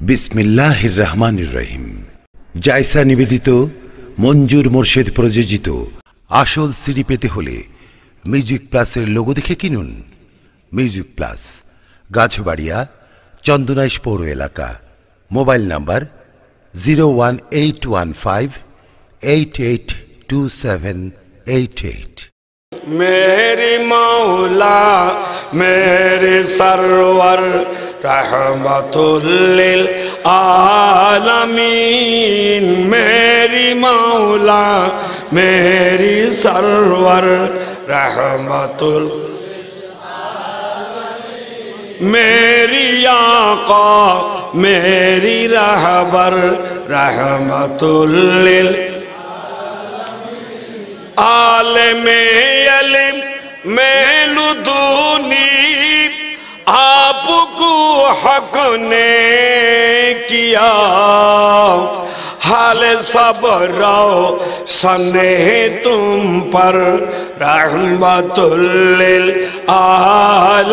বিসমিল্লাহির রহমানির রহিম। জায়সা নিবেদিত মঞ্জুর মোর্শেদ প্রযোজিত আসল সিডি পেতে হলে মিউজিক প্লাসের লোগো দেখে কিনুন। মিউজিক প্লাস, গাছবাড়িয়া, চন্দনাইশ পৌর এলাকা। Mobile number 01815882788। मेरी मौला मेरे सरवर रहमतुल्लिल आलमीन। मेरी मौला मेरी सरवर रहमतुल मेरी आका मेरी रहबर रहमतुल्लिल आलमे इल्म में लुदूनी आपको हक ने किया। हाल सब रो सने तुम पर रहमतुल्लिल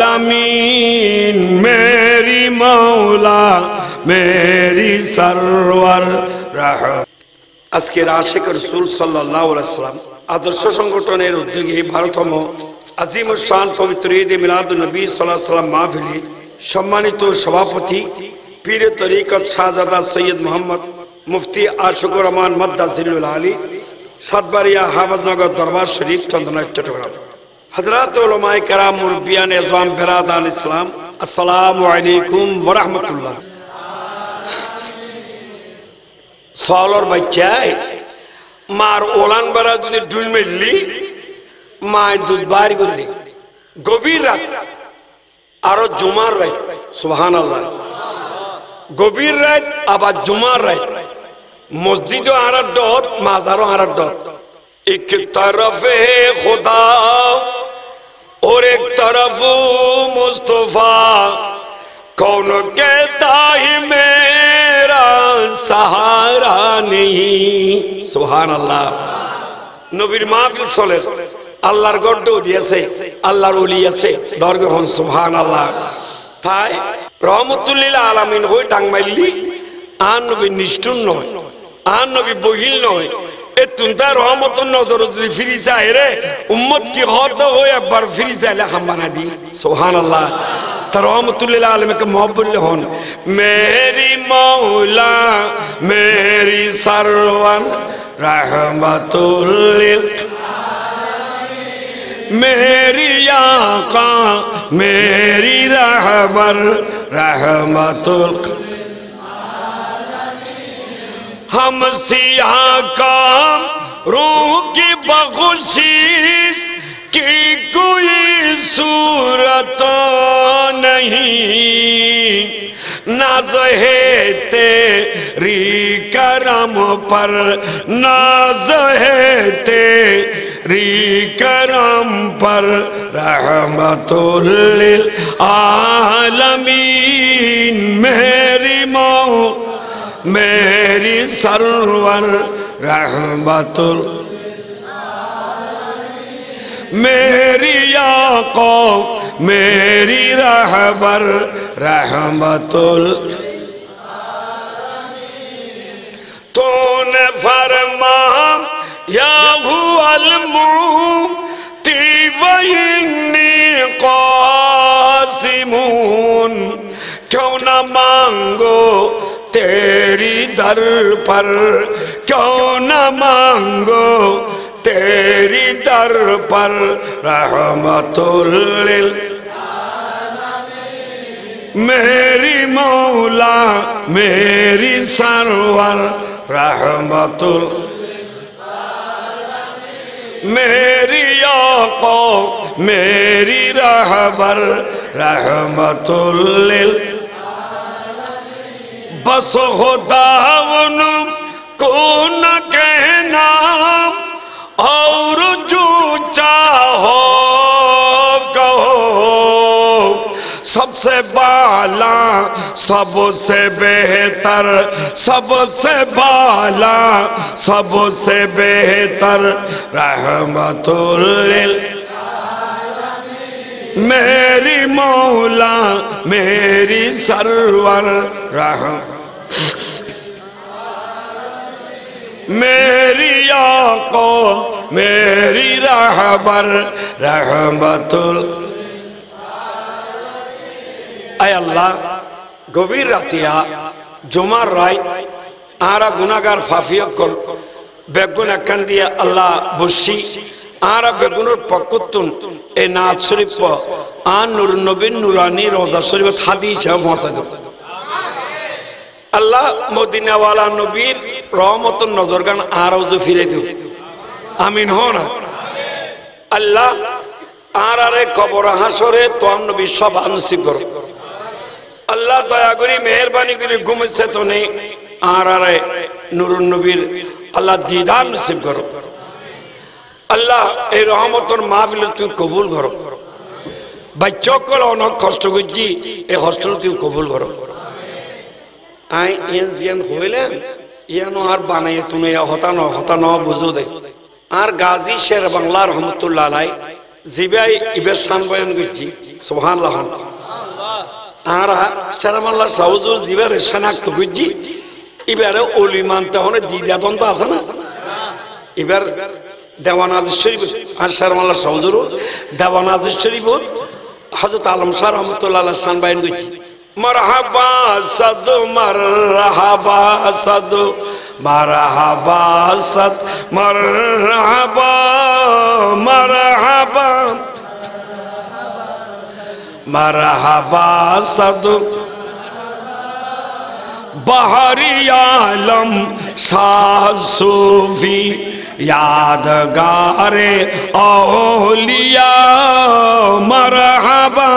आलमीन। मेरी मौला मेरी सरवर रहम। আজকের আশিক রাসূল সাল্লাল্লাহু আলাইহি ওয়াসাল্লাম আদর্শ সংগঠনের উদ্যোগে 12তম আজিমুস শান পবিত্র ঈদ মিলাদুন নবী সাল্লাল্লাহু আলাইহি ওয়াসাল্লাম মাহফিলে সম্মানিত সভাপতি পীর তরিকত শাহজাদা সৈয়দ মোহাম্মদ মুফতি আশিকুর রহমান মাদ্দাজিলুল আলী সাতবাড়িয়া হাফেজনগর দরবার শরীফ চন্দনাইশ চট্টগ্রাম। হযরত উলামায়ে কেরাম মুরব্বিয়ান এজওয়াম বেরাদান ইসলাম, আসসালামু আলাইকুম ওয়া রাহমাতুল্লাহ। সলর বাচ্চায় মার ওলান বারা যদি ডুল মেললি মায় দুধ বাড়ি করে গভীর রাত আরো জুমার রাত। সুবহানাল্লাহ। গভীর রাত আবার জুমার রাত মসজিদও আরার ডট মাজারও আরার ডট। এক তরফে খুদা और एक तरफ मुस्तफा कौन कहता है मेरा सहारा नहीं। सुभान अल्लाह। नबीर माहफिल चले আল্লাহর গড্ড দিয়েছে, আল্লাহর ওলি আছে, দরগা হন। সুবহান আল্লাহ। তাই রহমতুল্লিল আলামিন হই টাংমাইলি আন নবী নিষ্ঠুর নয়, আন নবী বহিল নয়। এ তুনতা রহমতুন নজর যদি ফিরি যায় রে উম্মত কি হদ হয় একবার ফিরি যাইলে হাম্বানা দি। সুবহানাল্লাহ। रहमतुल्लिल आलमीन के मोहब्बत होन। मेरी मौला मेरी सरवर रहमतुल्लिल मेरी आका मेरी रहबर रहमतुल हम सिया का रूह की बख्शिश की कोई सूरत नहीं। नाज़ है तेरी करम पर, नाज़ है तेरी करम पर रहमतुल्लिल आलमीन। मेरी मौला मेरी सरवर रहमतुल मेरी आका मेरी रहबर रहमतुल तूने फरमाया हुवल मुती व इन्नी क़ासिमून। क्यों न मांगो तेरी दर पर, क्यों न मांगो तेरी दर पर रहमतुल्लिल मेरी मौला मेरी सरवर रहमतुल मेरी आका मेरी रहबर रहमतुल्लिल बस खुदा को न कहना और जो चाहो कहो। सबसे बाला सबसे बेहतर, सबसे बाला सबसे बेहतर रहमतुल्लिल मेरी मौला मेरी सरवर रहम मेरी आको मेरी रहबर रहमतुल आय अल्लाह गभीर रातिया जुमार राय आरा गुनागार फाफियकल बेगुन अकान दिया अल्लाह बुशी आरा बेगुनर पकुतुन ए नाथ शरीफ आन नूर नबी नूरानी रोजा शरीफ हादीस है मौसद अल्लाह मदीना वाला नबीर रहमतुन नजरगान आरा उज फिरे दो आमीन हो ना अल्लाह आरा रे कबर हाशरे तो हम नबी सब नसीब करो अल्लाह दया करी मेहरबानी करी गुम से तो नहीं आरा रे नूरुन नबीर अल्लाह दीदार नसीब करो अल्लाह ए रहमतुर महफिल तुम कबूल करो बच्चों को लोनो कष्ट गुज्जी ए कष्ट तुम कबूल करो आई इन जियन होइले यानो आर बानाये तूने या होता न बुझो दे आर गाजी शेर बांग्ला रहमतुल्लाह अलैहि जिबाई इबर शान बयान गुज्जी सुभान अल्लाह आरा शरमल्लाह साउजुर जिबर शनाख्त गुज्जी इबारे ओली मानते होने दीदा दंत आसा ना इबर देवानाज शरीफ আর শর্মাল্লাহ সাউজুর দেওয়ানাজ শরীফ হযরত আলম শাহ রহমাতুল্লাহ আলাইহি শান বয়ান করছি মারহাবা সাদ মারহাবা সাদ মারহাবা সাদ মারহাবা মারহাবা মারহাবা সাদ बहारी आलम शाह सूफी यादगारे औलिया मरहबा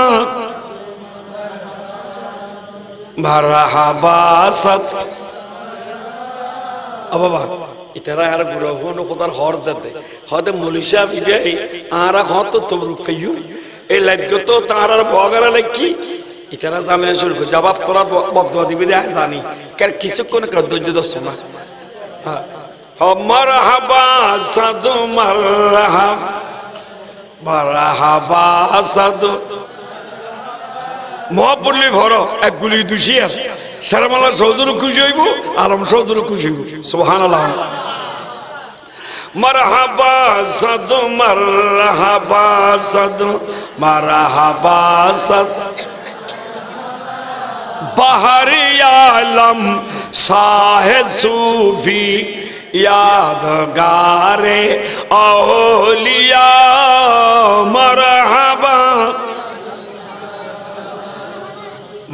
मरहबा सत अब बाबा इतना यार गुरु हो न खुदार हर दे खाते मुलिशा भी भी आरा खात तो तुम रुपये ए लग तो तारा बगरा लगी इतना सामने शुरू को जवाब थोड़ा बहुत दिवी दे जानी कर किसी को न कर दो जो सुना हाँ मरहबा साधु मरहबा मरहबा साधु मोहपुरली भरो एक गुली दूषी है शर्माला सौदुरु खुशी हुई वो आलम सौदुरु खुशी हुई सुभान अल्लाह मरहबा साधु मरहबा साधु मरहबा साधु बहारी आलम शाह सूफी यादगारे औलिया मरहबा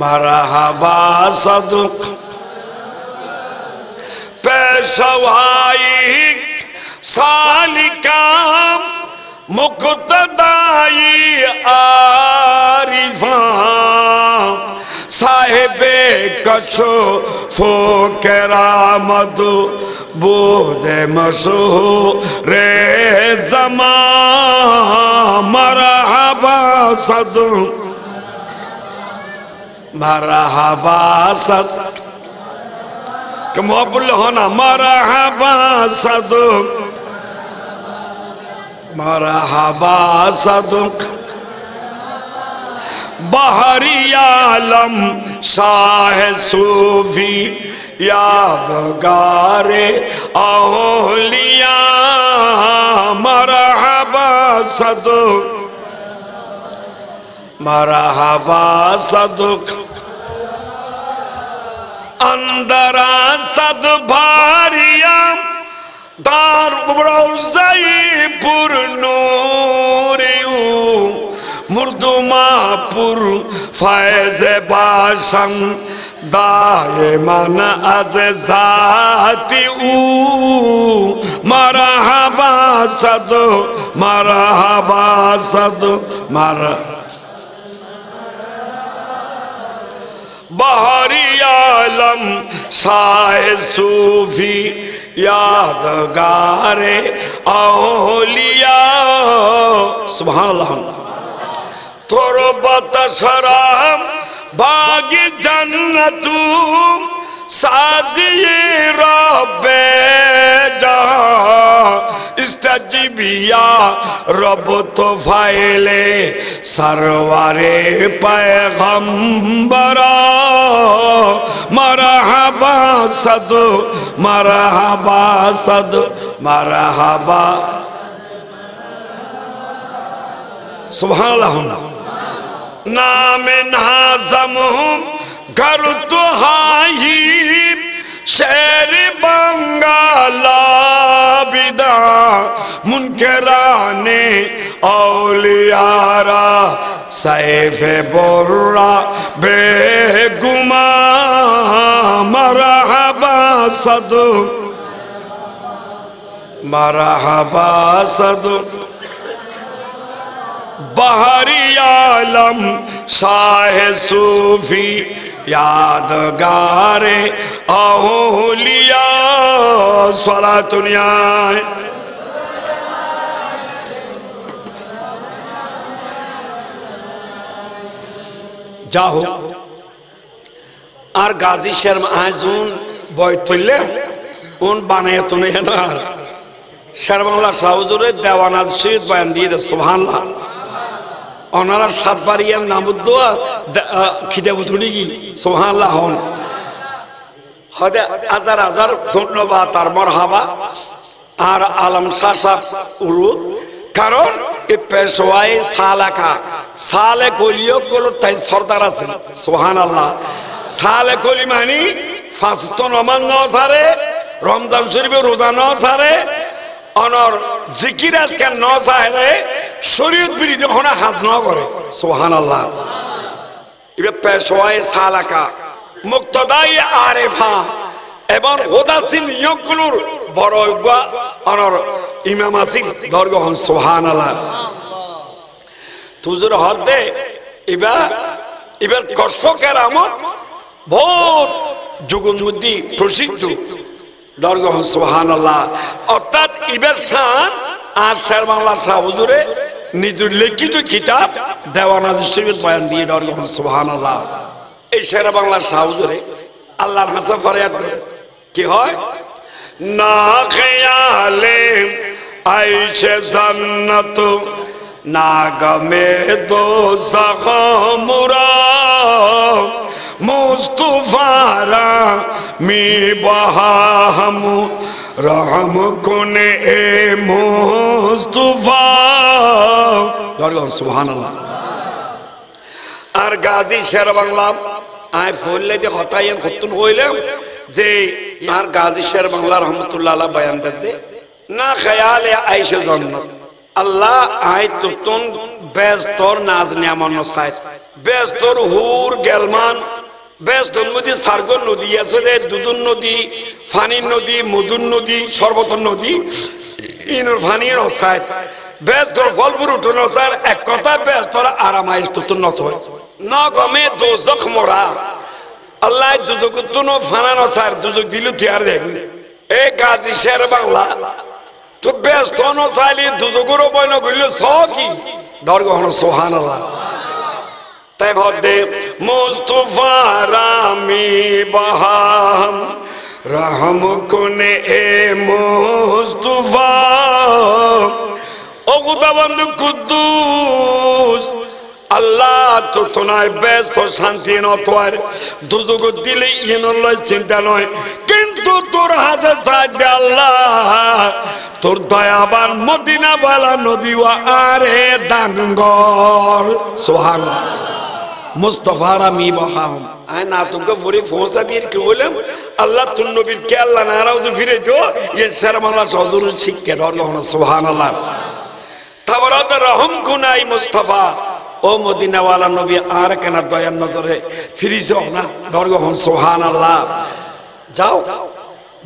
मरहबा सदुक पेशवाई सालिकाम मुक्तदाई आरिफा साहिबे कशो फो करामत बोधे मशो रे जमा मरहबा सदु मरहबा सद के मोहब्बुल होना मरहबा सदु मरहबा सदु बहारी आलम शाह सूफी यादगारे औलिया मरहबा सदु मरहबा सदुक अंदरा सद भारिया दार रोज़ई पुर नूरियू मुर्दुमापुर फैज़ बाशं दाए मन अज़ ज़ाती ऊ मरहबा सदु मरहबा सदु बहारी आलम शाह सूफी यादगारे औलिया सुभान अल्लाह तोरो बतशराम बागी जन्नतू साजिए रब्बे जहां इस्तजीबी या रब तो फाइले सरवारे पैगंबरा मरहबा सद मरहबा सद मरहबा सुभान अल्लाह नाम नाज़म घर तो हाई शेर बंगाला बिदा मुनकराने औलियारा सैफ बोर्रा बेगुमा मरहबा सद मरहबा सद बहरी आलम शाह सूफी यादगारे औलिया सलातुनिया जाहो और गाजी शर्म आजून बॉय तुल्ले उन बाने तो नहीं है ना शर्मला साउजुरे देवानाथ शरीफ बयान दिए थे सुभानअल्लाह ओनारा सातबारियाम नामुद्दोआ খিদে বুতুনি কি সুবহানাল্লাহ হন হদে হাজার হাজার ধন্যবাদ আর মারহাবা আর আলম শাহ উরুদ কারণ এই পেশওয়াই সালাকা সালে কলিও কল তাই সরদার আছেন সুবহানাল্লাহ সালে কলি মানে পাঁচ ওয়াক্ত নামাজ না সারে রমজান শরীফে রোজা না সারে অনর জিকির আজকে না সারে শরীয়ত বিরোধী হনা হাজ না করে সুবহানাল্লাহ ইবে পেশওয়ায়ে সালাকা মুক্তদাই আরেফা এবং হোদাসিন ইয়কুলুর বড় গা অনর ইমাম আসিন দরগা হন সুবহানাল্লাহ তুজুর হদে ইবার কর্ষকের আমত বহুত যুগমুদ্দি প্রসিদ্ধ দরগা হন সুবহানাল্লাহ অর্থাৎ ইবার শান আর শের বাংলা শাহ হুজুরে নিজের লিখিত কিতাব দেওয়ানাজ শরীফ বয়ান দিয়ে দরগা হন সুবহানাল্লাহ এই শের বাংলা শাহ হুজুরে আল্লাহর হাসা ফরিয়াদ করে কি হয় না খেয়ালে আইছে জান্নাত না গমে দোজখ মুরা মুস্তাফারা মি বাহামু রহম কোনে এ মুস্তাফা দরগা সুবহানাল্লাহ আর গাজী শের বাংলা আই ফুললে যে হতাইন খতুন হইলাম যে আর গাজী শের বাংলা রহমাতুল্লাহ আলাইহি বয়ান দে না খেয়ালে আইছে জান্নাত আল্লাহ আই তুতুন বেস্তর নাজ নিয়ামত নসাইত বেস্তর হুর গেলমান বেস্তর নদী সারগর নদী আছে রে দুদুন নদী ফানির নদী মধুর নদী সর্বতর নদী ইনর ফানির নসাইত বেস্তর ফলপুর উঠো নসার এক কথা বেস্তর আরামাইশ তুতুন নত হয় না গমে দোজখ মোরা আল্লাহ দুজক তুনো ফানা নসার দুজক দিলু তিয়ার দেখ এ গাজী শের বাংলা তো ব্যস্ত নসাইলি দুজকেরও বয়ন করিল স কি দরগা হন সুবহানাল্লাহ তাই হদে মুস্তাফা রামি বাহাম রহম কোনে এ মুস্তাফা ও খুদাবন্দ কুদ্দুস আল্লাহ তো তোনায় ব্যস্ত শান্তি নতোয়ার দুজক দিলে ইনল্লাহ চিন্তা নয় কিন্তু তোর হাজে সাজে আল্লাহ তোর দয়াবান মদিনা ওয়ালা নবী ওয়া আরে দানগর সুবহানাল্লাহ মুস্তাফা রামি বাহাম আই না তোকে পরে পৌঁছা দিয়ে কি বললাম আল্লাহ তুন নবীর কে আল্লাহ নারাও যে ফিরে দিও এই শর্মালা সজুর শিক্ষা দরগা হন সুবহানাল্লাহ তাওরাত রহম কুনাই মুস্তাফা ও মদিনা ওয়ালা নবী আর কেন দয়ার নজরে ফিরে যাও না দরগা হন সুবহানাল্লাহ যাও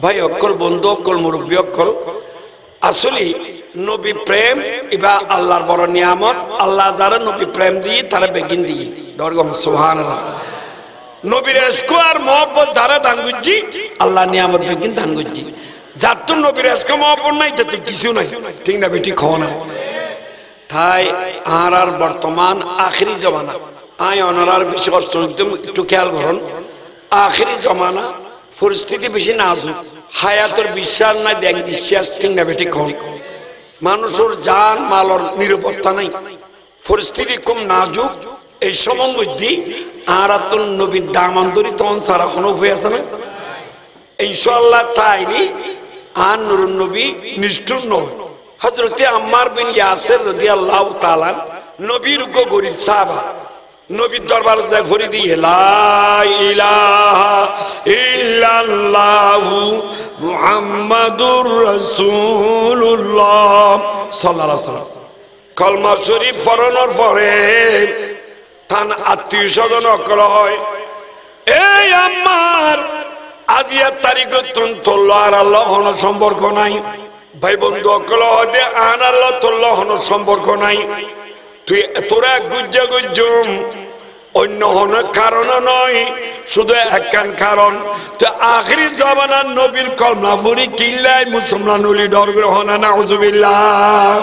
ভাই অকল বন্ধু অকল মুরব্বী অকল আসলে নবী প্রেম ইবা আল্লাহর বড় নিয়ামত আল্লাহ যারা নবী প্রেম দিয়ে তারা বেগিন দিয়ে দরগা হন সুবহানাল্লাহ নবীর ইশক আর মহব্বত যারা দান করছি আল্লাহ নিয়ামত বেগিন দান করছি যার তো নবীর ইশক মহব্বত নাই তো কিছু নাই ঠিক না বেটি খাও না তাই আর বর্তমান আখেরি জমানা আয় অনারার বেশি কষ্ট একটু খেয়াল করুন আখেরি জমানা পরিস্থিতি বেশি নাজুক হায়াতের বিশ্বাস নাই দেখ বিশ্বাস ঠিক না বেটি কম মানুষের জান মালর নিরাপত্তা নাই, পরিস্থিতি খুব নাজুক। এই সময় মধ্যে আর নবীর দামান্তরি তখন সারা কোনো উপায় আছে না ইনশাআল্লাহ। তাইনি আর নুরুন নবী নিষ্ঠুর নয়। হযরতে আম্মার বিন ইয়াসির রাদিয়াল্লাহু তাআলা নবীর গরিব সাহাবা, নবীর দরবার যায় ভরি দিয়ে লা ইলাহা ইল্লাল্লাহু মুহাম্মাদুর রাসূলুল্লাহ সাল্লাল্লাহু আলাইহি ওয়াসাল্লাম কলমা শরীফ পড়ানোর পরে তান আত্মীয় স্বজন অকল হয়, এই আম্মার আজিয়া তারিখ তোল্লা আর আল্লাহ হন সম্পর্ক নাই, ভাই বন্ধু অকল হতে আন আল্লাহ তোল্লা হন সম্পর্ক নাই, তুই তোরা গুজ্জা গুজ্জুম অন্য হন কারণ নয়, শুধু একখান কারণ তো আখিরি জমানার নবীর কলমা পড়ি কিল্লাই মুসলমান উলি ডর গ্রহণ নাউজুবিল্লাহ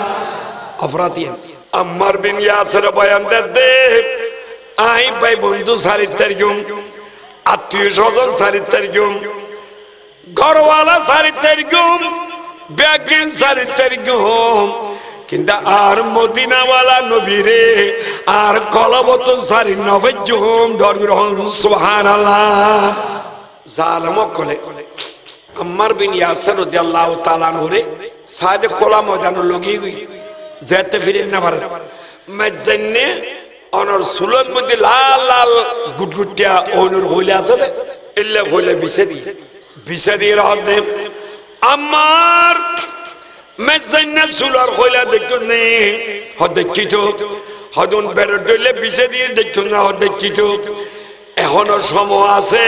আফরাতিয়া। আম্মার বিন ইয়াসির বয়ান দে আই ভাই বন্ধু সারিস তারিখম, আত্মীয় স্বজন সারিস তারিখম, ঘরওয়ালা সারিস তারিখম, ব্যাগিন সারিস তারিখম, কিন্তু আর মদিনাওয়ালা নবীরে আর কলবত সারি নভেজম ডর গ্রহণ সুবহানাল্লাহ। জালাম কলে আম্মার বিন ইয়াসির রাদিয়াল্লাহু তাআলা আনহুরে সাদে কোলা ময়দান লগি গই যেতে ফিরেন না পারে মজন্নে অনর সুলত মধ্যে লাল লাল গুটগুটিয়া ওনর হইলে আছে দে ইল্লা হইলে বিছে দি রাত দে আমার মজন্নে সুলার হইলা দেখতো নে হদে কিতো হদন বের দইলে বিছে দিয়ে দেখতো না হদে কিতো এখনো সময় আছে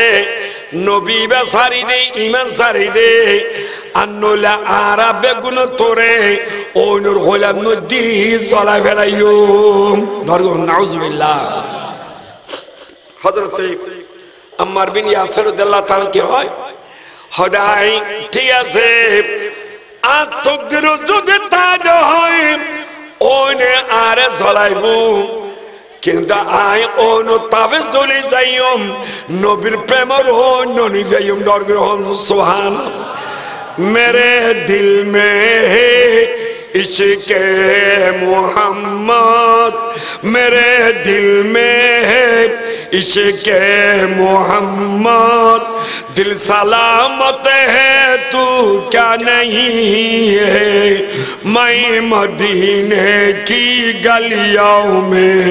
নবী বা সারি দে ইমান সারি দে আন্নলা আরাবে গুণ তোরে ওনর হইলা নদী চলা ফেলাইও ধরগো নাউজুবিল্লাহ। হযরতে আম্মার বিন ইয়াসির রাদিয়াল্লাহু তাআলা কি হয় হদাই ঠিক আছে আত্মগির যদি তাজ হয় ওনে আরে চলাইবো, কিন্তু আই ওন তাবিজ চলে যাইম নবীর প্রেমর অন্য নিজাইম ডর গ্রহণ সুবহানাল্লাহ। मेरे दिल में है इश्क़ मोहम्मद, मेरे दिल में है इश्क़ मोहम्मद, दिल सलामत है तू क्या नहीं है, मैं मदीने की गलियों में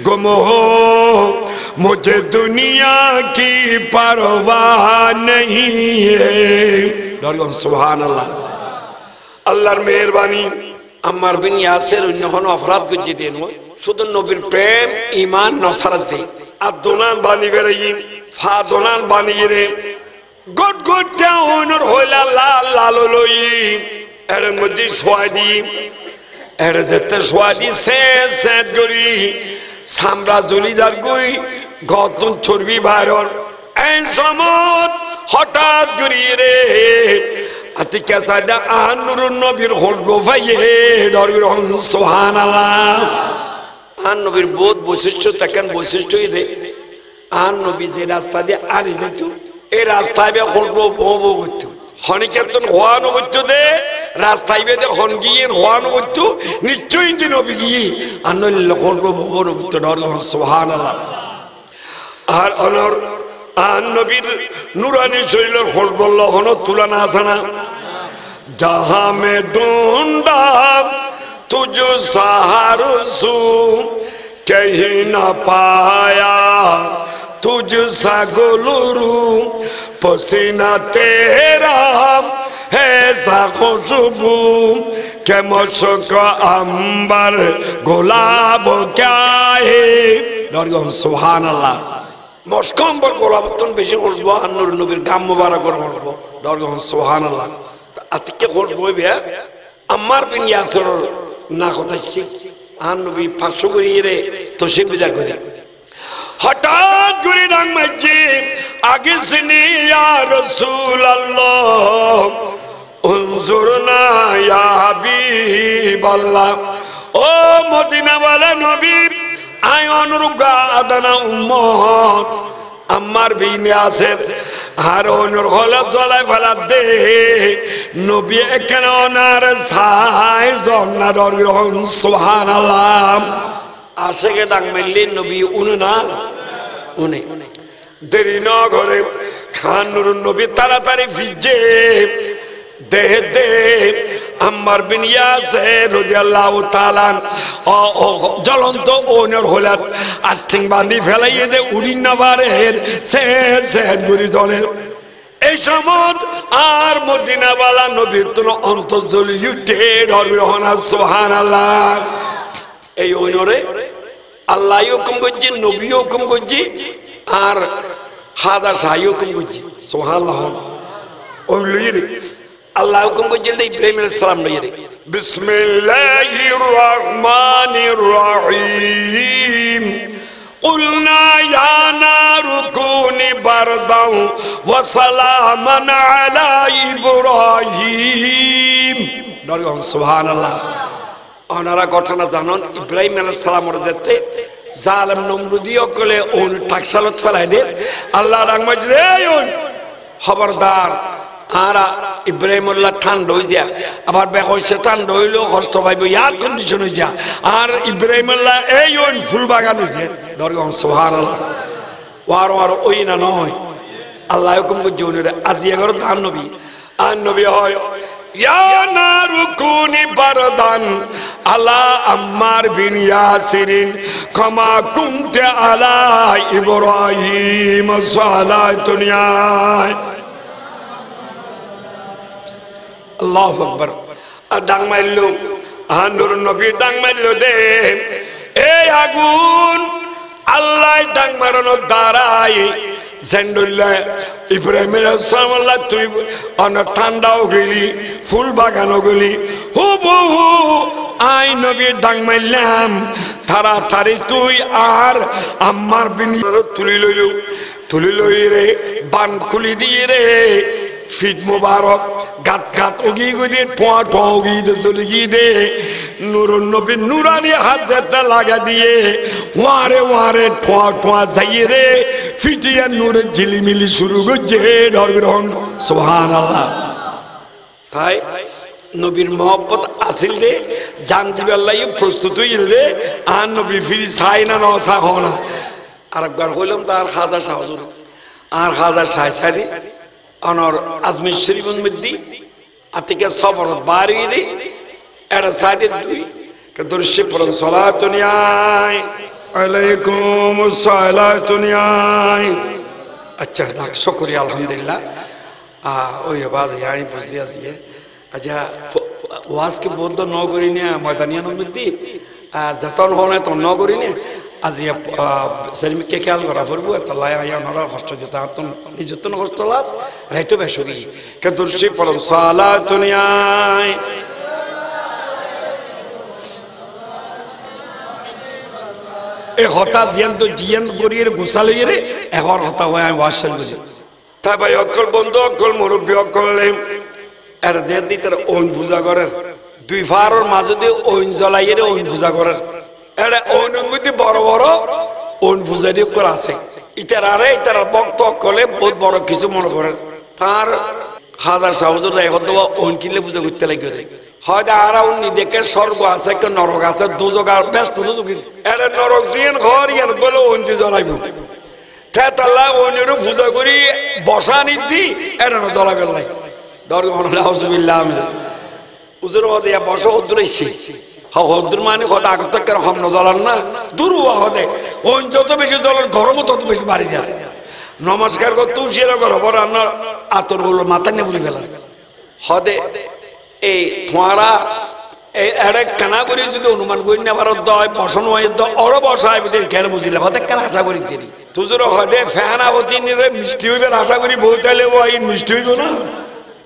गुम हो, मुझे दुनिया की परवाह नहीं है। সুবহানাল্লাহ। আল্লাহর মেহেরবানি আম্মার বিন ইয়াসির অন্য কোনো অপরাধ করতে দেন শুধু নবীর প্রেম ঈমান নসারতে আর দোনান বানি বেরাই ফা দোনান বানি রে গট গট টাউনর হইলা লাল লাল লই এর মধ্যে সোয়াদি এর যেতে সোয়াদি সে গরি সামরা জলি যার গই গতন চর্বি বাইরর এই সমত হঠাৎ গড়িয়ে রে আতি কেসাদা আনুর নবীর হলগো ভাইয়ে ডর সুবহানাল্লাহ। আন নবীর বহুত বৈশিষ্ট্য তাকেন বৈশিষ্ট্যই দে আন নবী যে রাস্তা দিয়ে আড়ে যেত এই রাস্তায় বে হলগো বউ করত হনিকেতন হওয়ানো করতো দে রাস্তায় বেদে হন গিয়ে হওয়ানো করতো নিশ্চয়ই যে নবী গিয়ে আন হলগো বউ করত ডর সুবহানাল্লাহ। আর অনর আর নবীর নুরানি শরীরের হলবল্ল হন তুলনা আছে না जहां में ढूंढा तुझ सहारसू कहीं न पाया तुझ सा गुलरू पसीना तेरा है सा खुशबू के मशक अंबर गुलाब क्या है सुभान अल्लाह মস্কম্বর গোলাপতন বেশি খুশবু আন্নুর নবীর গাম মুবারক খুশবু দরগহ সুবহানাল্লাহ। আতিকে খুশবু বে আম্মার বিন ইয়াসির না কথাছি আন নবী 500 করিয়ে তোষে বিদার করে হঠাৎ করে ডাক মারছে আগে শুনি ইয়া রাসূলুল্লাহ উনজুরনা ইয়া হাবিবাল্লাহ, ও মদিনা ওয়ালা নবী আয় অনুরুগা আদানা উম্মত আম্মার বিন ইয়াসির আর অনুর হলা জ্বলাই ফেলা দে নবী এখানে ওনার ছাই জন্না ডর গ্রহণ সুবহানাল্লাহ আশেকে ডাক মারলে নবী উনি না উনি দেরি ন ঘরে খান নুরুন নবী তাড়াতাড়ি ফিজে দে দে আম্মার বিন ইয়াসির রাদিয়াল্লাহু তাআলা জ্বলন্ত ওনর হলাত আঠিং বাঁধি ফেলাইয়ে দে উড়িন না বারের সে গুরি জলের এই সমত আর মদিনাওয়ালা নবীর তো অন্তর্জলি উঠে ধরবে হনা সুবহানাল্লাহ এই ওনরে আল্লাহ হুকুম করছে নবী হুকুম করছে আর হাজার শাহী হুকুম করছে সুবহানাল্লাহ ওই লইরে আল্লাহ হুকুম করছে ইব্রাহিম আলাইহিস সালাম লইরে বিসমিল্লাহির রহমানির রহিম قلنا يا نار كوني بردا وسلاما على إبراهيم سبحان الله ওনারা ঘটনা জানেন ইব্রাহিম আলাইহিস সালামের যেতে জালেম নমরুদি অকলে ওন টাকশালত ফেলাই দে আল্লাহ রাহমত রে ওন খবরদার আর ইব্রাহিমুল্লাহ ঠান্ডা হয়ে যা আবার বেহসে ঠান্ডা হইলেও কষ্ট পাইব ইয়ার কন্ডিশন হয়ে যা আর ইব্রাহিমুল্লাহ এই ওই ফুল বাগান হয়েছে দরগম সুবহানাল্লাহ ওয়ার ওয়ার ওই না নয় আল্লাহ হুকুম করছে ওনারে আজি এগারো দান নবী আর নবী হয় ইয়া নারু কুনি বারদান আলা আম্মার বিন ইয়াসিরিন কামা কুনতে আলা ইব্রাহিম সালাতুনিয়া আল্লাহু আকবার ডাং মারলো আহানুর নবী ডাং মারলো দে এই আগুন আল্লাহ ডাং মারানোর দ্বারাই জেন্ডুল্লাহ ইব্রাহিম আলাইহিস সালাম তুই অনেক ঠান্ডাও গেলি ফুল বাগানও গেলি হুবহু আই নবী ডাং মারলাম তাড়াতাড়ি তুই আর আম্মার বিন তুলি লই রে বান খুলি দিয়ে রে ফিট মুবারক গাত গাত উগি গুদি ঠোয়া ঠোয়া উগি দে চলে গিয়ে দে নুরুন নবী নুরানি হাত যেতে লাগা দিয়ে ওয়ারে ওয়ারে ঠোয়া ঠোয়া যাইয়ে রে ফিটিয়া নূরে ঝিলিমিলি শুরু করছে ডর গ্রহণ সুবহানাল্লাহ তাই নবীর মহব্বত আসিল দে জান দিবে আল্লাহ প্রস্তুত হইল দে আর নবী ফিরি চাই না নসা হও না আরেকবার হইলাম তার হাজার সাহজুর আর হাজার সাই সাইদি অনর আজমির শরীফের মধ্যে আতিকে সফর বাড়ি দি এটা সাইদে দুই দর্শে পড়ন সালাতুনিয়াই আলাইকুম সালাতুনিয়াই আচ্ছা ডাক শুকরিয়া আলহামদুলিল্লাহ ওই আওয়াজ আই বুঝিয়া দিয়ে আচ্ছা ওয়াজ কি বন্ধ ন করি না ময়দানিয়ার মধ্যে যতন হনে তো ন করি না আজি সেরিমিকে খেয়াল করা পড়বো তাল্লাই আয়া নরা কষ্ট যেতে আতন নিজতন কষ্ট লাভ রাইতো বেসরি কে দর্শি পড়ন সালাতুনিয়াই এ হতা জিয়ান তো জিয়ান করিয়ে গুছালই রে এখন হতা হয় আমি ওয়াশাল বুঝি তাই ভাই অকল বন্ধু অকল মুরব্বী অকল এর দেন দি তার ওন পূজা করেন দুই ফারর মাঝে দিয়ে ওন জ্বলাই রে ওন পূজা করেন এটা ওনের মধ্যে বড় বড় ওন পূজারি করে আছে ইতার ভক্ত অকলে বহুত বড় কিছু মনে করেন তার হাজার সাহজর এখন তো ওন কিনলে পূজা করতে লাগবে হয়তো আর উনি দেখে স্বর্গ আছে কেউ নরক আছে দুজক আর ব্যস্ত এটা নরক জিয়ান ঘর ইয়ান বলে ওনটি জ্বলাইব তেতাল্লা ওনের পূজা করি বসা নিদি এটা জ্বলাবেন নাই দরগাহ উজুর হদে বসো হদ্র এসে হদ্র মানে কথা আগত হম জ্বলান না দূর হদে ওন যত বেশি জ্বলার গরমও তত বেশি বাড়ি যায় নমস্কার করতে উচিয়ে করো বড় আপনার আতর বললো মাথা নিয়ে বলে ফেলার হদে এই তোমারা এটা কেনা করি যদি অনুমান করি না পারো দয় বসন হয় অর বসায় কেন বুঝলে হতে কেন আশা করি দেরি তুজুর হদে ফ্যান আবতী নিলে মিষ্টি হইবে আশা করি বই তাইলে ওই মিষ্টি হইব না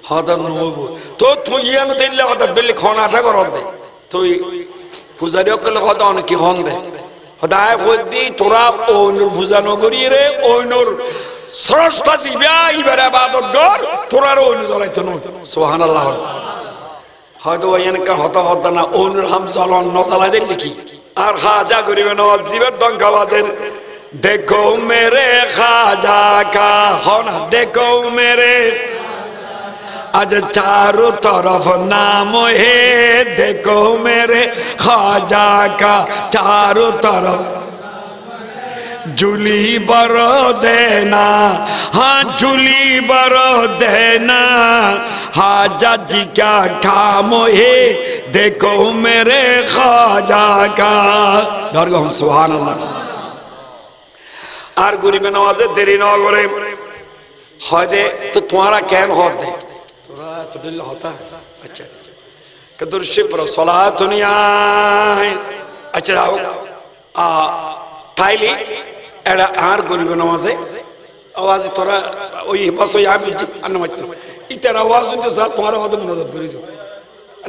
হদা নহব তো তুই ইয়ানো দিলে হদা বেলি খন আশা কর দে তুই পূজারি অকলে হদা অনেক হন দে হদায় দি তোরা ওইনোর পূজা নগরী রে ওইনোর স্রষ্টা দিবা ইবারে আবাদত কর তোরার ওইনো জ্বলাইতো না সুবহানাল্লাহ হয়তো ওইখানকার হতা হতা না ওইনোর হাম জ্বলন ন জ্বলাই দেন দেখি আর খাজা করিবে না জীবের ডঙ্কা বাজের দেখো মেরে খাজা কা হনা দেখো মেরে आज चारों तरफ नाम है देखो मेरे ख्वाजा का चारों तरफ झूली बरो देना हाँ झूली बरो देना हाजा जी क्या काम है देखो मेरे ख्वाजा का डर गो सुभान अल्लाह আর গরিবে নামাজে দেরি না করে হয় দে তো তোমারা কেন হত দে তোরা তো দিল হতা আচ্ছা কদর সে পর সালাত দুনিয়া আচ্ছা যাও তাইলে এরা আর গরিবে নামাজে আওয়াজ তোরা ওই বস ওই আমি আন্ন মাত্র ইতার আওয়াজ শুনতে স্যার তোমার আওয়াজ মনোযোগ করে দাও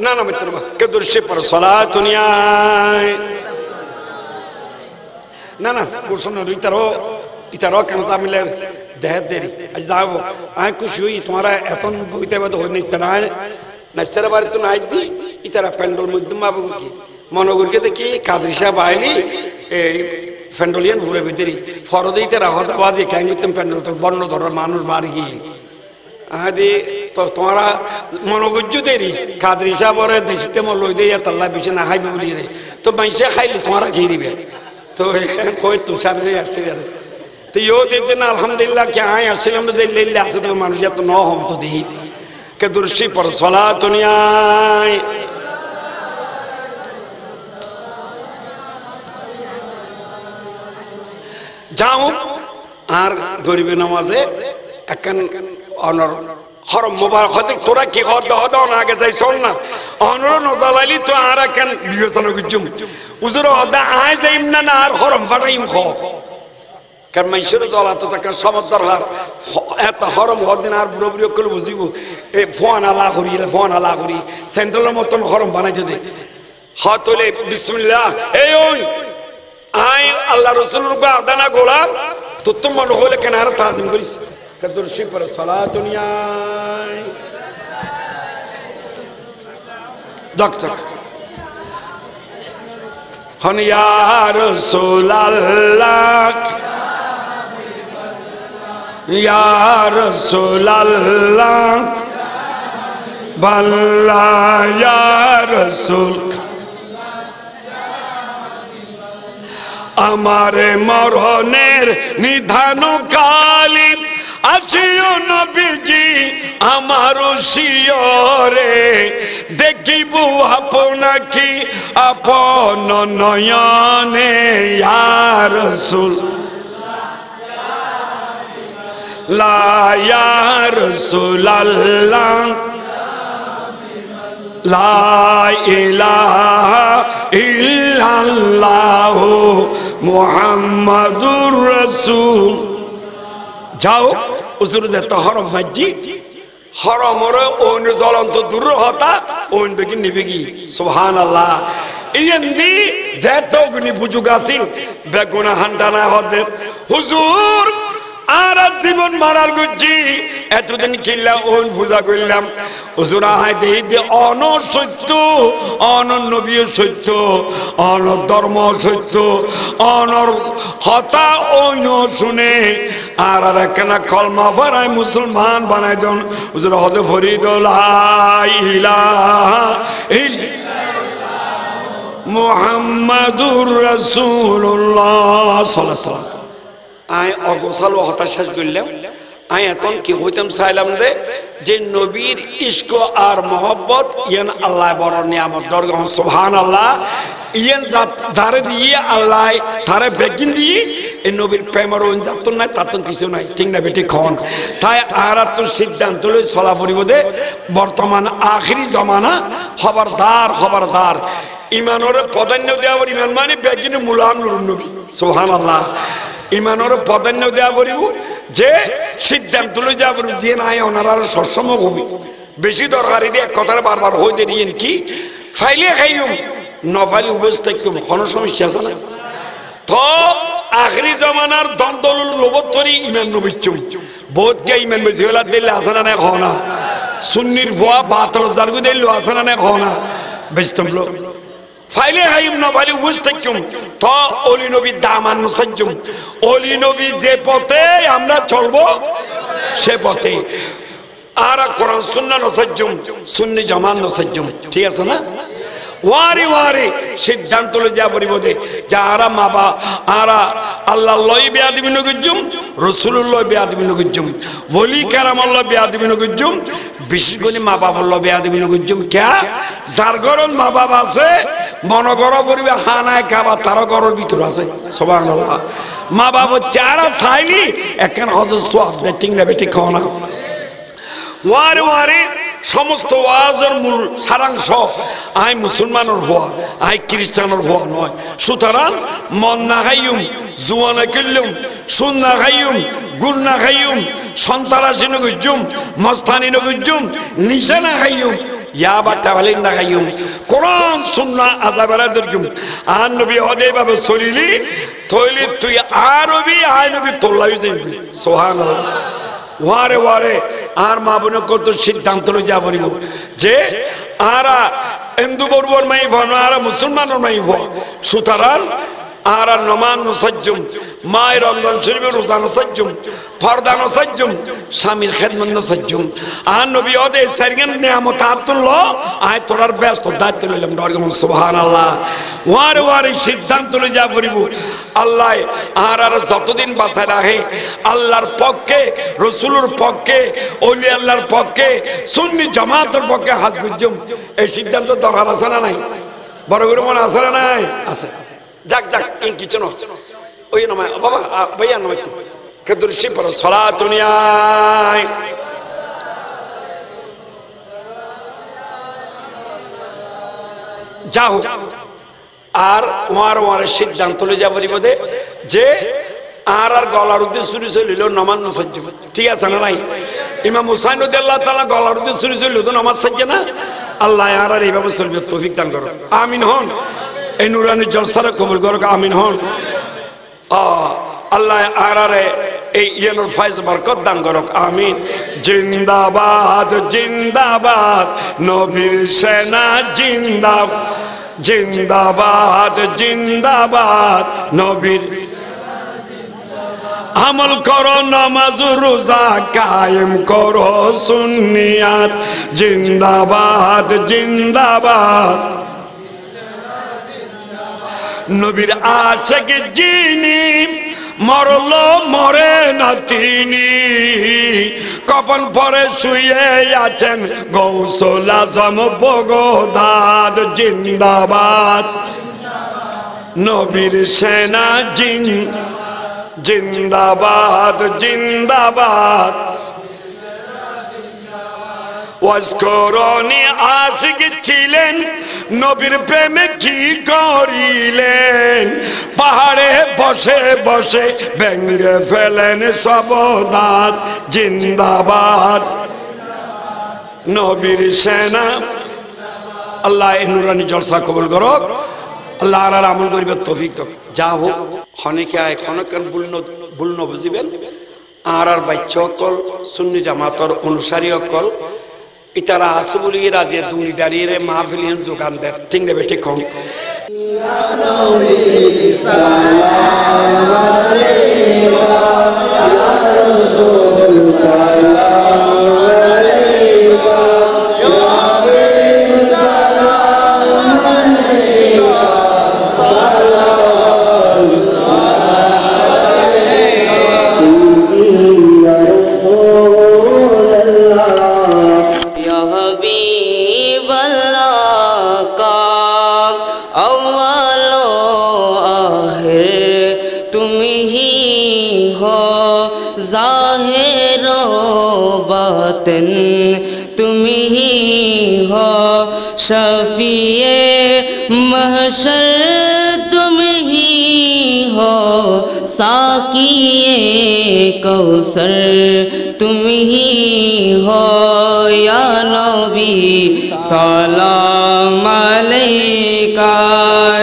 না না মিত্র কদর সে পর সালাত দুনিয়া না না কোশন ইতারো কেন তামিলের দেহের দেরি আজ যাবো আমি খুশি হই তোমারা এতন বইতে বাদ হই নাই তারা নাচের বাড়ি তো নাই দি ইতারা প্যান্ডল মধ্যম বাবু কি মনগরকে দেখি কাদরি সাহেব আইলি এই প্যান্ডলিয়ান ঘুরে ভিতরি ফরদে ইতারা হতাবাদি কেন করতাম প্যান্ডল তো বর্ণ ধরার মানুষ বাড়ি গিয়ে আদি তো তোমরা মনগজ্জু দেরি কাদরি সাহেব ওরে দেশিতে লই দিয়ে তাল্লা বেশি না খাইবে বলি রে তো মাইসে খাইলে তোমরা খেয়ে দিবে तो कोई तुषार नहीं आसे तो यो दिन अल्हम्दुलिल्लाह क्या आए असले हम दे ले आसे तो मनुष्य तो न हम तो दी के दुर्शी पर सलात दुनिया जाऊं आर गरीबे नमाजे एकन অনর হরম মুবারক হতে তোরা কি হদ হদ না আগে যাই শোন না অনর নজালালি তো আর কেন বিবেচনা করছুম উজুর হদা আয় যাইম না না আর হরম ফাটাইম খ কারণ মাইশের জলা তো তাকে সমুদ্র হার এত হরম হদিন আর বুড়ো বুড়ো করে বুঝিব এ ফোন আলা করি সেন্ট্রালের মতন হরম বানাই যদি হাত হলে বিসমিল্লাহ এই ওই আয় আল্লাহ রসুলের উপর আদানা গোলাম তো তোমার হলে কেন আর তাজিম করিস কদরশি পর সালাত দুনিয়া ডক্টর হন ইয়া রাসূলুল্লাহ ইয়া রাসূলুল্লাহ বাল্লা ইয়া রাসূল আমারে মরণের নিধান কালী আসিও নবীজি আমার শিয়রে দেখিব আপনাকে আপন নয়নে ইয়া রাসূল লা ইয়া রাসূলুল্লাহ লা ইলাহা ইল্লাল্লাহ মুহাম্মাদুর রাসূল যাও উজুর দে তো হরম মাজি হরমর ওন জ্বলন্ত দূর হতা ওন বেগি নিবেগি সুবহানাল্লাহ ইয়েন্দি যেত গুনি বুজুগ আছিল বেগুনা হান্ডানা হদে হুজুর আর জীবন মারার গুজি এতদিন কিল্লা ওন পূজা করলাম হুজুর আহাই দেই দে অন সত্য অন নবী সত্য অন ধর্ম সত্য অনর কথা ওন শুনে আর কেনা কলমা পড়ায় মুসলমান বানাই দেন হুজুর হদে ফরিদ লা ইলাহা ইল্লাল্লাহ মুহাম্মাদুর রাসূলুল্লাহ সাল্লাল্লাহু আলাইহি ওয়াসাল্লাম আয় অগোছালো হতাশ করলাম আয় এখন কি হইতাম চাইলাম যে নবীর ইশক আর মোহব্বত ইয়ান আল্লাহ বড় নিয়ামত দরগা সুবহানাল্লাহ ইয়ান যারে দিয়ে আল্লাহ তারে বেগিন দিয়ে এই নবীর প্রেমের অঞ্জাত নাই তাত কিছু নাই ঠিক না বেটি খন তাই আর তো সিদ্ধান্ত লই চলা পড়িব দে বর্তমান আখিরি জমানা খবরদার ইমানের প্রাধান্য দেওয়ার ইমান মানে বেগিনে মুলাম নবী সুবহানাল্লাহ ইমানের প্রাধান্য দেওয়া পড়িব যে সিদ্ধান্ত লই যাওয়া পড়িব যে নাই ওনারা সৎসম হবি বেশি দরকারি দিয়ে এক কথাটা বারবার হয়ে দিয়ে কি ফাইলে খাইম নফাইলে উপস্থ থাকতাম কোনো সমস্যা আছে না তো আখরি জমানার দ্বন্দ্ব লোবত ধরি ইমান নবিচ্ছুম বোধকে ইমান বেশি হলা দিলে আসে না না সুন্নির ভুয়া বাতল জারগু দিল আসে না না বেশতম লোক ফাইলে হাইম না ফাইলে উপস্থিতম তো ওলি নবীর দামান মুসাজ্জুম ওলি নবী যে পথে আমরা চলবো সে পথে আরা কোরআন সুন্নাহ নসাজ্জুম সুন্নি জামাত নসাজ্জুম ঠিক আছে না ওয়ারি ওয়ারি সিদ্ধান্ত লই যা পরিবদে যারা মাবা আরা আল্লাহ লই বেয়াদবি নগুজুম রাসূলুল্লাহ বেয়াদবি নগুজুম ওলি কারামাল্লাহ বেয়াদবি নগুজুম বিশেষ করে মা বাবার বেয়াদবি নগুজুম কে যার ঘরন মা বাবা আছে মনগর পরিবে হানায় খাবা তার ঘরের ভিতর আছে সুবহানাল্লাহ মা বাবা যারা থাইলি একখান হযরত সোয়াব দেটিং না বেটি খাওয়া না ওয়ারে ওয়ারে সমস্ত ওয়াজের মূল সারাংশ আই মুসলমানের হওয়া আই খ্রিস্টানের হওয়া নয় সুতরাং মন না খাইম জুয়া না কিনলুম সুন না খাইম গুড় না খাইম সন্তারাসী নগুজুম মস্তানি নগুজুম নিশা না খাইম ইয়াবা টাওয়ালিন না খাইম কোরআন সুন্নাহ আযাবেরা দরকুম আর নবী হদে ভাবে চলিলি তইলি তুই আরবি আই নবী তোলাই যাইবি সুবহানাল্লাহ ওয়ারে ওয়ারে আর মা বোন কত সিদ্ধান্ত লই যা পড়িব যে আরা হিন্দু বর্বর মাই ভানো আর মুসলমানের মাই ভা সুতরাং আর নমান নসাজ্জুম মাই রমজান শরীফ রোজা নসাজ্জুম ফরদা নসাজ্জুম স্বামীর খেদমত নসাজ্জুম আর নবী ওদে সারগান নিয়ামত আতুল্লাহ আয় তোরার ব্যস্ত দায়িত্ব লইলাম দরগম সুবহানাল্লাহ ওয়ারে ওয়ারে সিদ্ধান্ত লই যা পড়িব আল্লাহ আর যতদিন বাঁচায় রাখে আল্লাহর পক্ষে রাসূলের পক্ষে ওলি আল্লাহর পক্ষে সুন্নি জামাতের পক্ষে হাত গুজুম এই সিদ্ধান্ত দরকার আছে না নাই বড় করে মনে আছে না নাই আছে যাক যাক এই কিছু না ওই নয় বাবা ভাইয়া নয় তো কদরশি পর সালাতুনিয়ায় যাও আর ওয়ার ওয়ারের সিদ্ধান্ত লই যা পরিবদে যে আর গলার উদ্দেশ্য শুরু চলিল নামাজ নসাজ্জ ঠিক আছে না নাই ইমাম হুসাইন রাদিয়াল্লাহু তাআলা গলার উদ্দেশ্য শুরু চলিল তো নামাজ সাজ্জে না আল্লাহ আর এইভাবে চলবে তৌফিক দান করো আমিন হন এই নুরানি জলসারে কবুল করো আমিন হন আল্লাহ আরারে এই ইয়ানুর ফাইজ বরকত দান করো আমিন জিন্দাবাদ জিন্দাবাদ নবীর সেনা জিন্দাবাদ জিন্দাবাদ জিন্দাবাদ নবীর আমল করো নামাজ রোজা কায়েম করো সুন্নিয়াত জিন্দাবাদ জিন্দাবাদ নবীর আশিক যিনি মরলো মরে না তিনি কপন পরে শুয়ে আছেন গৌসুল আজম বগদাদ জিন্দাবাদ নবীর সেনা জিন্দাবাদ জিন্দাবাদ ওয়াসকরনি আশিক ছিলেন নবীর প্রেমে কি করিলেন পাহাড়ে বসে বসে ভেঙ্গে ফেলেন সব দাঁত জিন্দাবাদ নবীর সেনা আল্লাহ এই নুরানি জলসা কবুল করো আল্লাহ আর আমল করিবে তৌফিক দাও যা হোক হনেকে আয় খনকান বুলন বুঝিবেন আর বাচ্চা অকল সুন্নি জামাতর অনুসারী অকল ইতারা আছে বলি রাজে দুই দাঁড়িয়ে মাহফিল যোগান দেয় ঠিক নেবে ঠিক হোক তুমি হি हो शफीए महशर তুমি হি हो साकिए कौसर তুমি হি हो या नबी सलाम अलैका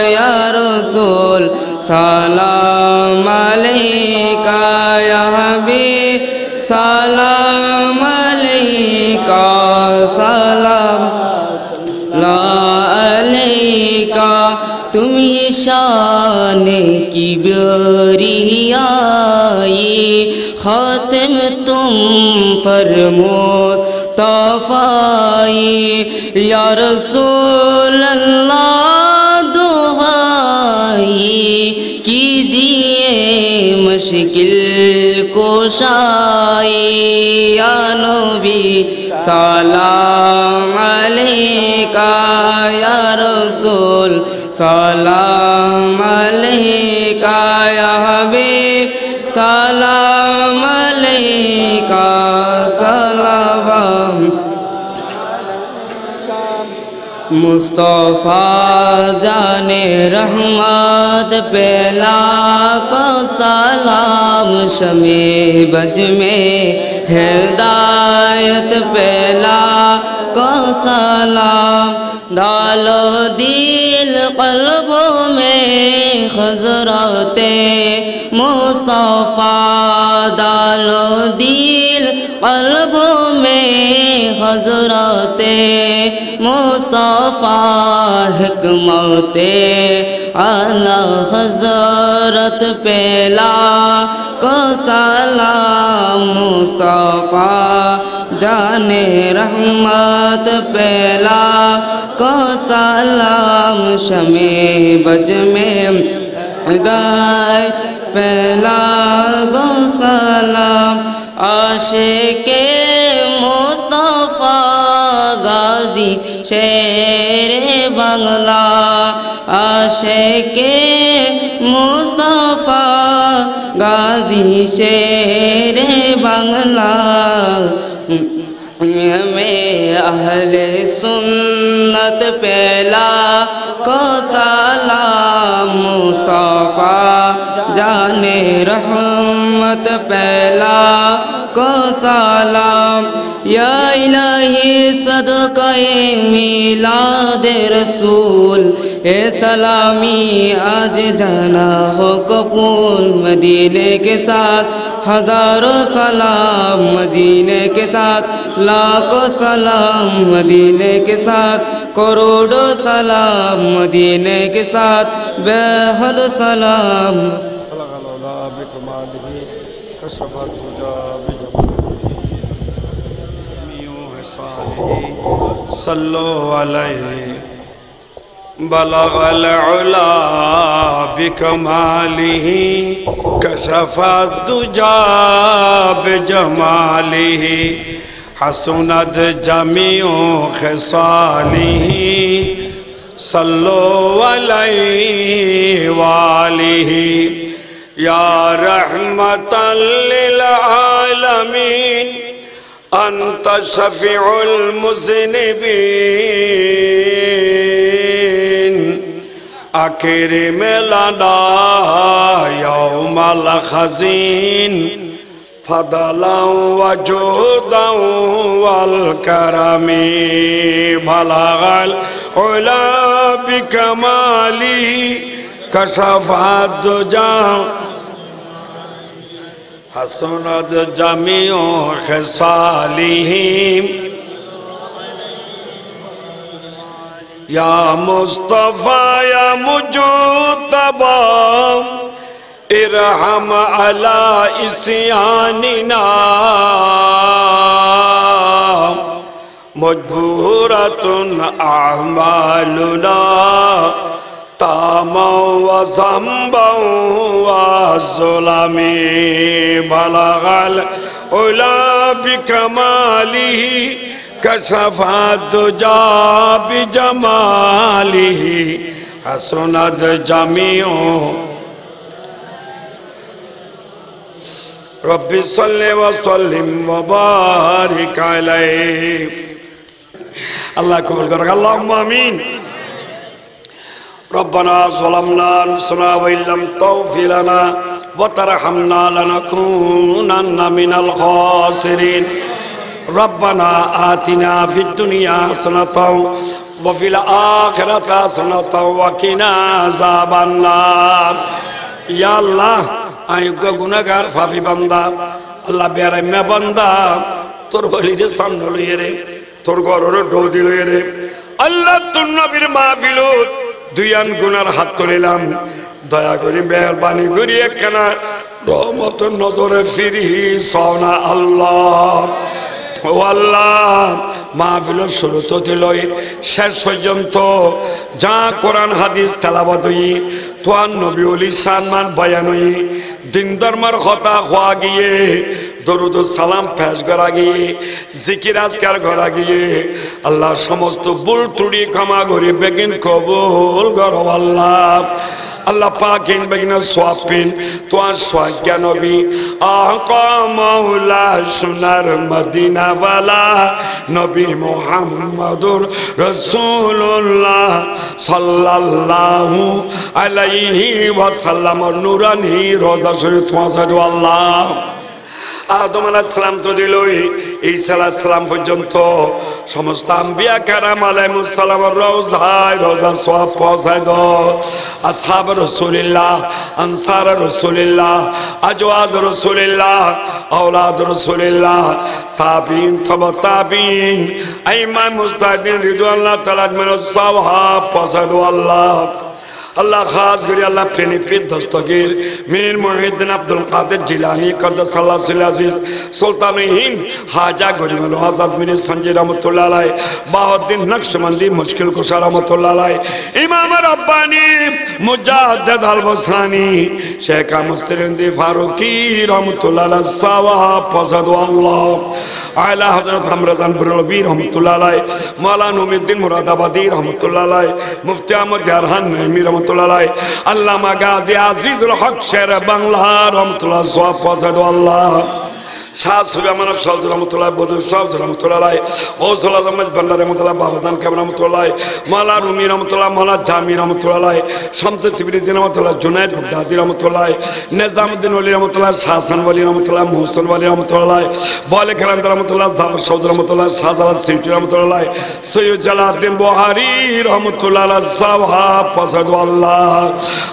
या रसूल सलाम अलैका या हबीब सलाम अलैका सलाम अलैका तुम्ही शान की ब्यारियाई खातिम तुम फरमोस मुस्तफ़ाई या रसूल अल्लाह दुआई कीजिए मुश्किल कुशाई या नबी सलाम अलैका या रसूल सलाम अलैका या हबीब सलाम अलैका सलाम मुस्तफ़ा जाने रहमत पेला का सलाम शमे बज में हिदायत पेला का सलाम डालो दिल क़ल्बों में हज़रते मुस्तफ़ा डालो दिल क़ल्बों में हज़रते मुस्तफ़ा हिकमते आला हज़रत पेला को सलाम मुस्तफ़ा जाने रहमत पेला को सलाम शमे बज में हिदायत पेला को सलाम आशिक़े मुस्तफ़ा गाज़ी शेरे बंगला आशिक़े मुस्तफ़ा गाज़ी शेरे बंगला में अहले सुन्नत पेला को सलाम मुस्तफ़ा जाने रहमत पेला को सलाम या इलाही सदक़े मिलाद रसूल ए सलामी आज जाना हो कबूल मदीने के साथ हज़ारों सलाम मदीने के साथ लाखों सलाम मदीने के साथ करोड़ों सलाम मदीने के साथ बेहद सलाम सल्लो अलैहि बलगल उला बिकमालिही कशफत दुजा बिजमालिही हसनत जमीउ खिसालिही सल्लो अलैहि वालिही या रहमतल लिल आलमीन अंत शफीउल मुज़निबीन अकरिम लना यौमल खज़ीन फदलन व जुदन वल करमी बलगल उला बिकमाली कशफत दुजा हसनत जमीउ खिसालिही या मुस्तफ़ा या मुजतबा इरहम अला इस्यानिना मजबूरतुन अमालुना तामा व ज़ंबा व ज़ुलमी बलगल उला बिकमालिही कशफत दुजा बिजमालिही हसनत जमीउ रब्बि सल्लि व सल्लिम व बारिक अलैहि अल्लाह कबूल कर अल्लाहुम्मा आमीन रब्बना ज़लमना अनफुसना व इल्लम तग़फिर लना व तरहमना लनकूनन्ना मिनल खासिरीन रब्बना आतिना फिद दुनिया हसनतन व फिल आखिरति हसनतन व क़िना अज़ाबन्नार या अल्लाह आयुगा गुनाहगार फाफी बंदा अल्लाह प्यारे मैं बंदा तोर गली रे सामने लइए रे तोर घरेर ढोदी लइए रे अल्लाह तुर नबीर महफिলত दुयान गुनार हाथ तुलिलाम दया करी मेहरबानी करी एकखाना रहमतेर नजरे फिरी सोना अल्लाह ও আল্লাহ মাহফিলের শুরু তো দিলই শেষ পর্যন্ত যা কোরআন হাদিস তেলাওয়াত হই তোয়ান নবী ওলি সম্মান বয়ান হই দিন ধর্মের কথা হওয়া গিয়ে দরুদ ও সালাম পেশ করা গিয়ে জিকির আজকার করা গিয়ে আল্লাহ সমস্ত ভুল ত্রুটি ক্ষমা করে বেগিন কবুল করো আল্লাহ আল্লাহ পাক ইন বেগিনা সোয়াপিন তোয়ার সোয়াজ্ঞা নবী আকা মাওলা সোনার মদিনা ওয়ালা নবী মুহাম্মদুর রাসূলুল্লাহ সাল্লাল্লাহু আলাইহি ওয়াসাল্লাম নুরানি রোজা শরীফ ওয়াসাদু আল্লাহ আদম আলাইহিস সালাম তো দিলই ঈসা আলাইহিস সালাম পর্যন্ত সমস্ত আম্বিয়া কারাম আলাইহিস সালামের রওজায় রওজা সওয়াব পৌঁছায় দাও আসহাব রাসূলুল্লাহ আনসার রাসূলুল্লাহ আজওয়াজ রাসূলুল্লাহ আওলাদ রাসূলুল্লাহ তাবিন তবা তাবিন আইমান মুস্তাহিদিন রিদওয়ানুল্লাহ তাআলা আজমাইন সওয়াব পৌঁছায় দাও আল্লাহ আল্লাহ খাস করি আল্লাহ প্রেমী পীর দস্তগীর মীর মুহিউদ্দিন আব্দুল কাদের জিলানী কদ্দাসাল্লাহু সিল আজিজ সুলতানুল হাজা গরিবুল আজাদ মীর সঞ্জয় রহমাতুল্লাহ আলাইহি বাহাউদ্দিন নকশবন্দি মুশকিল কুশা রহমাতুল্লাহ আলাইহি ইমাম রব্বানী মুজাদ্দিদ আল বসরানী শেখ মুস্তারিন্দি ফারুকি রহমাতুল্লাহ আলাইহি সওয়াব পৌঁছাদো আল্লাহ আলা হযরত হামরাজান বরলবী রহমাতুল্লাহ আলাইহি মাওলানা উমিউদ্দিন মুরাদাবাদী রহমাতুল্লাহ আলাইহি মুফতি আহমদ ইয়ারহান নঈমী রহমাতুল্লাহ আলাইহি আল্লামা গাজী আজিজুল হক শের বাংলা রহমাতুল্লাহ সওয়াব পৌঁছাদো আল্লাহ শাহ সুলেমান শাহ রহমাতুল্লাহ বদর শাহ রহমাতুল্লাহ আলাইহি গৌসুল আজম বান্দার রহমাতুল্লাহ বাবাজান কামর রহমাতুল্লাহ মাওলানা রুমি রহমাতুল্লাহ মাওলানা জামি রহমাতুল্লাহ আলাইহি শামসুদ তিবরিজি রহমাতুল্লাহ জুনায়েদ বাগদাদি রহমাতুল্লাহ নিজামউদ্দিন ওলি রহমাতুল্লাহ শাহসান ওলি রহমাতুল্লাহ মুহসিন ওলি রহমাতুল্লাহ বলে কালাম রহমাতুল্লাহ জাফর সৌদ রহমাতুল্লাহ শাহজালাল সিটি রহমাতুল্লাহ সৈয়দ জালালউদ্দিন বুখারী রহমাতুল্লাহ আলাইহি সাওয়াব পৌঁছাদো আল্লাহ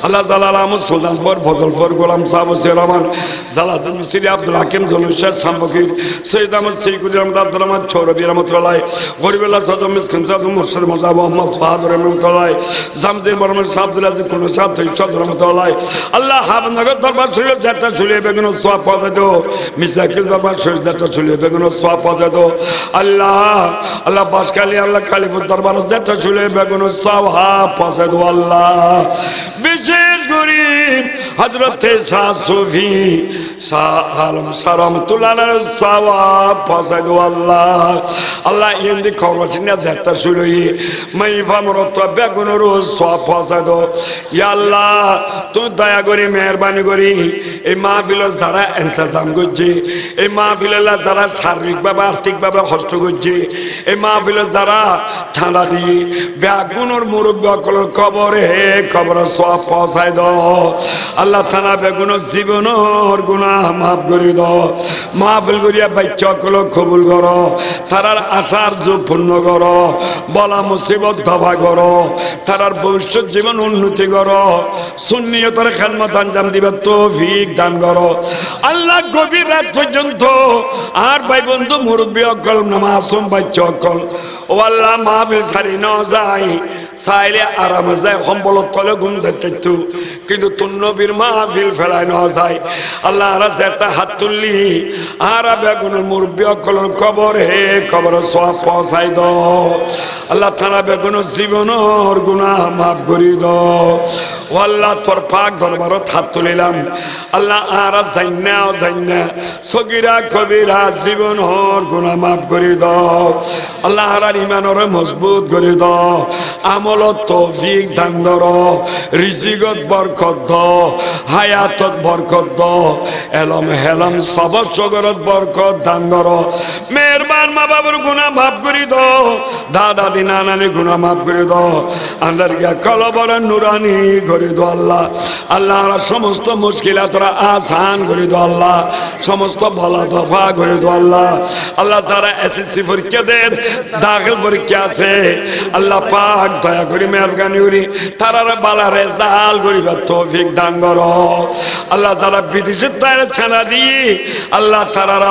আল্লাহ জালাল আহমদ সুলতান ফজল গোলাম সাহেব রহমান জালালউদ্দিন মিসরি আব্দুল হাকিম জলুশা শামফকির সৈয়দ আহমদ সৈয়দ আহমদ আব্দুর রহমান চৌরবী রহমাতুল্লাহ গরিবুল্লাহ সাদম মিসকিন সাদম মুর্শিদ মুজাব মোহাম্মদ ফাহাদ রহমাতুল্লাহ জামজির বরমর শাহ আব্দুল আজিজ কুন শাহ তৈয়ব রহমাতুল্লাহ আল্লাহ হাফনগর দরবার শরীফ যাত্রা ঝুলিয়ে বেগুন সওয়াব পৌঁছে দাও মিসদাকিল দরবার শরীফ যাত্রা ঝুলিয়ে বেগুন সওয়াব পৌঁছে দাও আল্লাহ আল্লাহ বাসকালী আল্লাহ কালীপুর দরবার যাত্রা ঝুলিয়ে বেগুন সওয়াব পৌঁছে দাও আল্লাহ বিশেষ গরিব হযরত শাহ সুফি শাহ আলম সারাম তুলার সওয়াব পৌঁছায় দাও আল্লাহ আল্লাহ ইন্দি খরচিনা যাত্রা শুরুই মাইফা মরত বেগুনের সওয়াব পৌঁছায় দাও ইয়া আল্লাহ তুই দয়া করে মেহেরবানি করি এই মাহফিলের যারা ইন্তজাম করছে এই মাহফিলের যারা শারীরিকভাবে আর্থিকভাবে কষ্ট করছে এই মাহফিলের যারা ঠান্ডা দিয়ে বেগুনের মুরব্বী সকলের কবরে সওয়াব পৌঁছায় দাও আল্লাহ থানা বেগুনের জীবনের গুনাহ মাফ করে দাও মাহফিল করিয়া বাচ্চা সকল কবুল করো তারার আশার যুগ পূর্ণ করো বলা মুসিবত দফা করো তারার ভবিষ্যৎ জীবন উন্নতি করো সুন্নিয়তের খেদমত আঞ্জাম দিবে তৌফিক দান করো আল্লাহ গভীর রাত পর্যন্ত আর ভাই বন্ধু মুরব্বী সকল মাসুম বাচ্চা সকল ও আল্লাহ মাহফিল ছাড়ি ন যায় চাইলে আরামে যায় সম্বলত তলে ঘুম যাইতে কিন্তু তোর নবীর মাহফিল ফেলায় ন যায় আল্লাহ আর একটা হাত তুললি আর বেগুনের মুরব্বী সকলের কবরে সওয়াব পৌঁছাই দাও আল্লাহ থানা বেগুনের জীবনের গুনাহ মাফ করি দাও ও আল্লাহ তোর পাক দরবারত হাত তুলিলাম আল্লাহ আর জান্না সগীরা কবিরা জীবনের গুনাহ মাফ করি দাও আল্লাহ আর ইমানের মজবুত করে দাও আমলত তৌফিক দান করো রিজিকত বরকত দাও হায়াতত বরকত দাও এলম হেলম সবর সগরত বরকত দান করো মেহেরবান মা বাবার গুনাহ মাফ করে দাও দাদা দি নানানি গুনাহ মাফ করে দাও আন্দার গিয়া কলবর নুরানি করে দাও আল্লাহ আল্লাহ সমস্ত মুশকিলাত আসান করে দাও আল্লাহ সমস্ত বলা দফা করে দাও আল্লাহ আল্লাহ যারা এসএসসি পরীক্ষা দেন দাখিল পরীক্ষা আছে আল্লাহ পাক দয়া করে মেহরবানি করে তারার বালা রেজাল্ট করিবা তৌফিক দান করো আল্লাহ যারা বিদেশে তার ছাড়া দিয়ে আল্লাহ তারার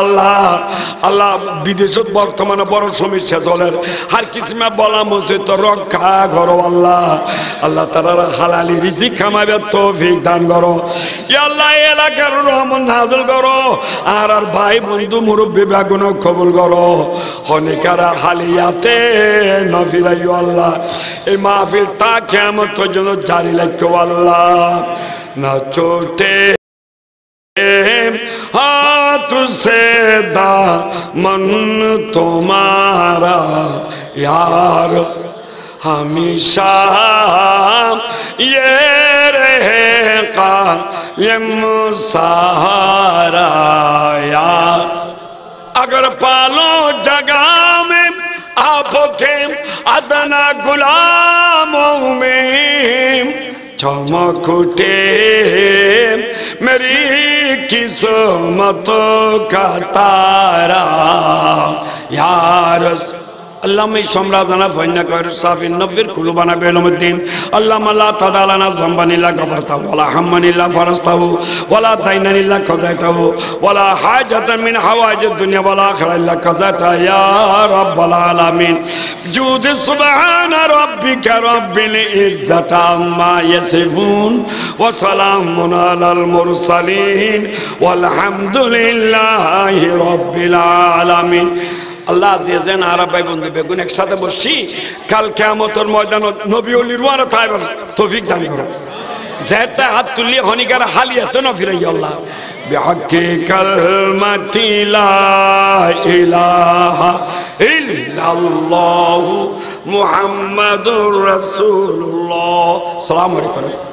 আল্লাহ বিদেশত বর্তমানে বড় সমস্যা চলে আর কিসমে বলা মুছে তো রক্ষা করো আল্লাহ। আল্লাহ তাআলার হালালি রিজিক কামাবে তৌফিক দান করো ইয়া আল্লাহ। এলাকার রহমত নাযিল করো আর ভাই বন্ধু মুরব্বি বেগুন কবুল করো। হনিকারা হালিয়াতে নফিলাইও আল্লাহ। এই মাহফিল তা কিয়ামত পর্যন্ত জারি রাখো আল্লাহ। না ছোটে हाथ से दामन तुम्हारा यार हमेशा ये रहेगा ये सहारा यार। अगर पालो जगह में आपके अदना गुलामों में चमक उठे मेरी किस्मत का तारा यार। अल्लाह में शमरादाना फन्ना कर साफिन नफिर कुलुबाना बेलमुद्दीन अल्लाह मल्ला तदालाना ज़ंबानिल्ला गफरता वला हम्मानिल्ला फरस्ताहु वला दाइनानिल्ला क़ज़ायताहु वला हाजतन मिन हवाइज दुनिया वला आखिरा इल्ला क़ज़ायता या रब्बल आलमीन। जूद सुब्हान रब्बिका रब्बिल इज़्ज़ति अम्मा यसिफून व सलामुन अलल मुरसलीन वल्हम्दुलिल्लाहि रब्बिल आलमीन। আল্লাহ যেন আরব ভাই বন্ধু বেগুন একসাথে বসি কাল কিয়ামতের ময়দানে নবী ওলির ওয়ারা তাইবার তৌফিক দান করো। যেটা হাত তুললে হনিকার হালিয়া তো না ফিরাই আল্লাহ বিহাক্কি কালমাতি লা ইলাহা ইল্লাল্লাহু মুহাম্মাদুর রাসূলুল্লাহ। আসসালামু আলাইকুম।